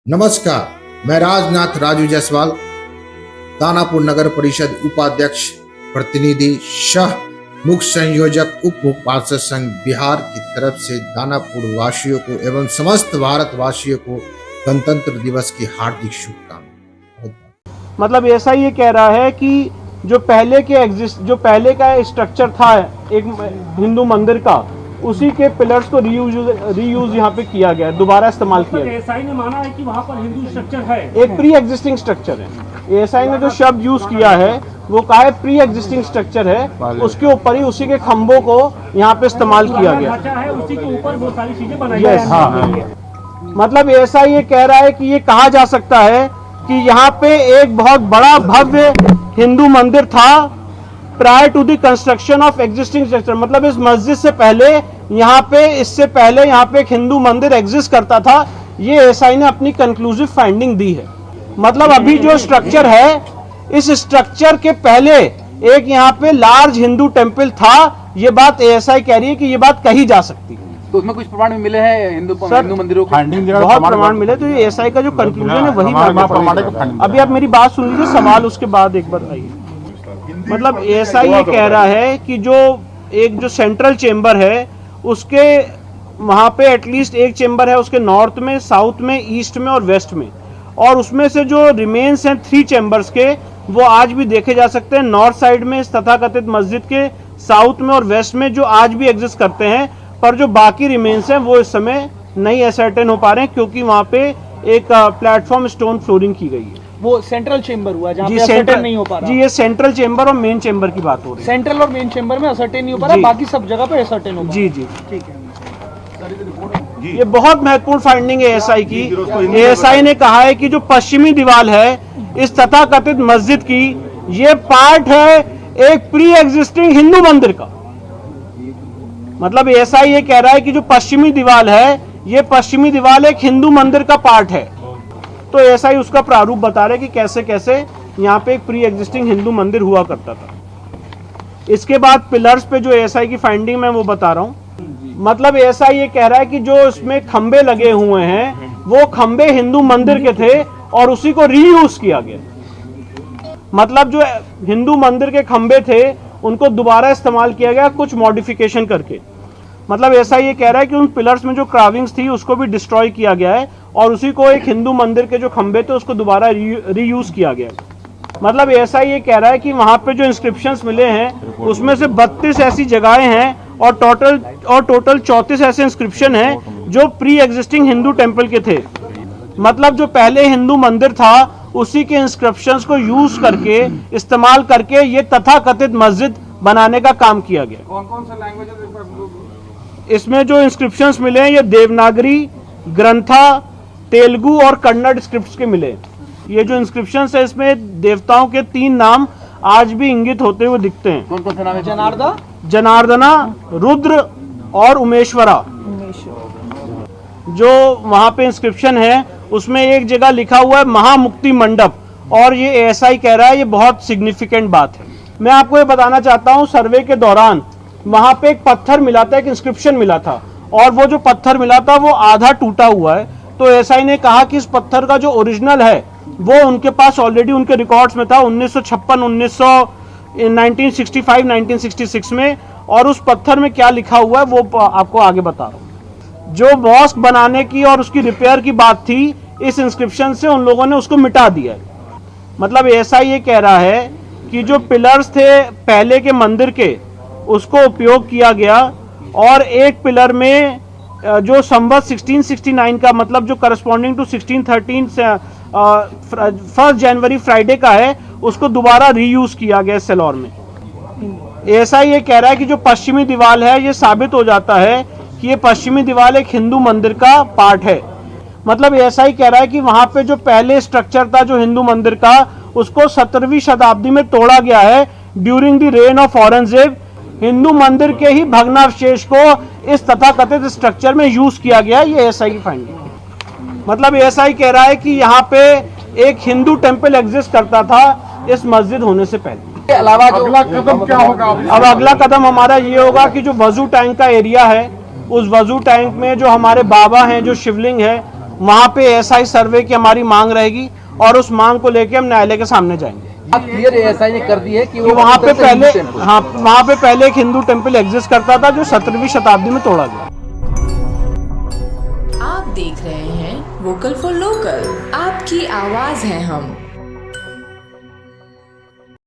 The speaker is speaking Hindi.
नमस्कार, मैं राजनाथ राजू जायसवाल, दानापुर नगर परिषद उपाध्यक्ष, प्रतिनिधि सह मुख्य संयोजक उप पार्षद संघ बिहार की तरफ से दानापुर वासियों को एवं समस्त भारत वासियों को गणतंत्र दिवस की हार्दिक शुभकामनाएं। मतलब ऐसा ये कह रहा है कि जो पहले का स्ट्रक्चर था एक हिंदू मंदिर का, उसी के पिलर्स को रीयूज यहाँ पे किया गया, दोबारा इस्तेमाल किया गया। एएसआई ने माना है कि वहाँ पर हिंदू स्ट्रक्चर है, एक प्री एग्जिस्टिंग स्ट्रक्चर है। एएसआई ने जो शब्द यूज किया है वो कहा है प्री एग्जिस्टिंग स्ट्रक्चर है, उसके ऊपर ही उसी के खंभों को यहाँ पे इस्तेमाल किया गया है, उसी के ऊपर बहुत सारी चीजें बनाई है। मतलब एएसआई ये कह रहा है कि ये कहा जा सकता है कि यहाँ पे एक बहुत बड़ा भव्य हिंदू मंदिर था prior to the construction of existing structure. मतलब इस मस्जिद से पहले इससे पहले यहाँ पे एक हिंदू मंदिर एग्जिस्ट करता था। ये एएसआई ने अपनी कंक्लूसिव फाइंडिंग दी है। मतलब अभी जो स्ट्रक्चर है, इस स्ट्रक्चर के पहले एक यहाँ पे लार्ज हिंदू टेम्पल था। ये बात एएसआई कह रही है कि ये बात कही जा सकती है। तो उसमें कुछ प्रमाण मिले हैं हिंदू मंदिरों के? बहुत प्रमाण मिले। तो ये एएसआई का जो कंक्लूजन है वही अभी आप मेरी बात सुन लीजिए, सवाल उसके बाद एक बार आइए। मतलब एएसआई ये कह रहा है कि जो सेंट्रल चेंबर है उसके वहाँ पे एटलीस्ट एक चेंबर है उसके नॉर्थ में, साउथ में, ईस्ट में और वेस्ट में, और उसमें से जो रिमेन्स हैं 3 चेंबर्स के, वो आज भी देखे जा सकते हैं नॉर्थ साइड में इस तथाकथित मस्जिद के, साउथ में और वेस्ट में, जो आज भी एग्जिस्ट करते हैं। पर जो बाकी रिमेन्स हैं वो इस समय नहीं असर्टेन हो पा रहे हैं क्योंकि वहाँ पे एक प्लेटफॉर्म स्टोन फ्लोरिंग की गई है। वो सेंट्रल चेंबर हुआ जहाँ पे सेंट्रल असर्टेन नहीं हो पा रहा। जी, ये सेंट्रल चेंबर और मेन चेंबर की बात हो रही है। सेंट्रल और मेन चेंबर में असर्टेन नहीं हो पा रहा, बाकी सब जगह पे असर्टेन हो पा रहा। जी जी, ठीक है। ये बहुत महत्वपूर्ण फाइंडिंग है एएसआई की। एएसआई ने कहा है कि जो पश्चिमी दीवार है इस तथाकथित मस्जिद की, ये पार्ट है एक प्री एग्जिस्टिंग हिंदू मंदिर का। मतलब एएसआई ये कह रहा है कि जो पश्चिमी दीवार है, ये पश्चिमी दीवार एक हिंदू मंदिर का पार्ट है। तो एएसआई उसका प्रारूप बता रहे कि कैसे कैसे यहाँ पे एक प्री एग्जिस्टिंग हिंदू मंदिर हुआ करता था। इसके बाद पिलर्स पे जो एएसआई की फाइंडिंग मैं वो बता रहा हूँ। मतलब एएसआई ये कह रहा है कि जो इसमें खंबे लगे हुए हैं वो खंबे हिंदू मंदिर के थे और उसी को रीयूज किया गया। मतलब जो हिंदू मंदिर के खंबे थे उनको दोबारा इस्तेमाल किया गया कुछ मॉडिफिकेशन करके। मतलब ऐसा ये कह रहा है कि उन पिलर्स में जो क्राविंग्स थी उसको भी डिस्ट्रॉय किया गया है और उसी को एक हिंदू मंदिर के जो खंबे थे उसको दोबारा रीयूज किया गया है। मतलब ऐसा ये कह रहा है कि वहाँ पे जो इंस्क्रिप्शंस मिले हैं उसमें से 32 ऐसी जगहें हैं और टोटल 34 ऐसे इंस्क्रिप्शन हैं जो प्री एग्जिस्टिंग हिंदू टेम्पल के थे। मतलब जो पहले हिंदू मंदिर था उसी के इंस्क्रिप्शंस को यूज करके, इस्तेमाल करके ये तथाकथित मस्जिद बनाने का काम किया गया। कौन सा लैंग्वेज? इसमें जो इंस्क्रिप्शंस मिले हैं ये देवनागरी, ग्रंथा, तेलुगु और कन्नड़ स्क्रिप्ट्स के मिले। ये जो इंस्क्रिप्शंस है इसमें देवताओं के 3 नाम आज भी इंगित होते हुए दिखते हैं। कौन सा नाम है? जनार्दना, रुद्र और उमेश्वरा। जो वहां पे इंस्क्रिप्शन है उसमें एक जगह लिखा हुआ है महामुक्ति मंडप, और ये एएसआई कह रहा है ये बहुत सिग्निफिकेंट बात है। मैं आपको ये बताना चाहता हूँ, सर्वे के दौरान वहां पे एक पत्थर मिला था, एक इंस्क्रिप्शन मिला था, और वो जो पत्थर मिला था वो आधा टूटा हुआ है। तो एएसआई ने कहा कि इस पत्थर का जो ओरिजिनल है वो उनके पास ऑलरेडी उनके रिकॉर्ड्स में था 1956, 1965, 1966 में, और उस पत्थर में क्या लिखा हुआ है वो आपको आगे बता रहा हूँ। जो मॉस्क बनाने की और उसकी रिपेयर की बात थी, इस इंस्क्रिप्शन से उन लोगों ने उसको मिटा दिया है। मतलब एएसआई ये कह रहा है कि जो पिलर्स थे पहले के मंदिर के उसको उपयोग किया गया, और एक पिलर में जो संवत 1669 का, मतलब जो करस्पॉन्डिंग टू 1613 से 1 जनवरी फ्राइडे का है, उसको दोबारा रीयूज किया गया सेलौर में। एएसआई ये कह रहा है कि जो पश्चिमी दीवार है ये साबित हो जाता है कि ये पश्चिमी दीवार एक हिंदू मंदिर का पार्ट है। मतलब एएसआई कह रहा है कि वहां पे जो पहले स्ट्रक्चर था जो हिंदू मंदिर का, उसको 17वीं शताब्दी में तोड़ा गया है during the rain of Aurangzeb. Hindu मंदिर के ही भग्नावशेष को इस तथाकथित स्ट्रक्चर में यूज किया गया। ये एएसआई की फाइंडिंग है। मतलब एएसआई कह रहा है कि यहाँ पे एक हिंदू टेम्पल एग्जिस्ट करता था इस मस्जिद होने से पहले। अलावा अगला कदम क्या होगा? अब अगला कदम हमारा ये होगा कि जो वजू टैंक का एरिया है, उस वजू टैंक में जो हमारे बाबा हैं, जो शिवलिंग है, वहां पे एसआई सर्वे की हमारी मांग रहेगी और उस मांग को लेके हम न्यायालय के सामने जाएंगे। क्लियर एएसआई ने कर दी है कि कि वहां पे पहले वहां पे पहले एक हिंदू टेम्पल एग्जिस्ट करता था जो 17वीं शताब्दी में तोड़ा गया। आप देख रहे हैं वोकल फॉर लोकल, आपकी आवाज है हम।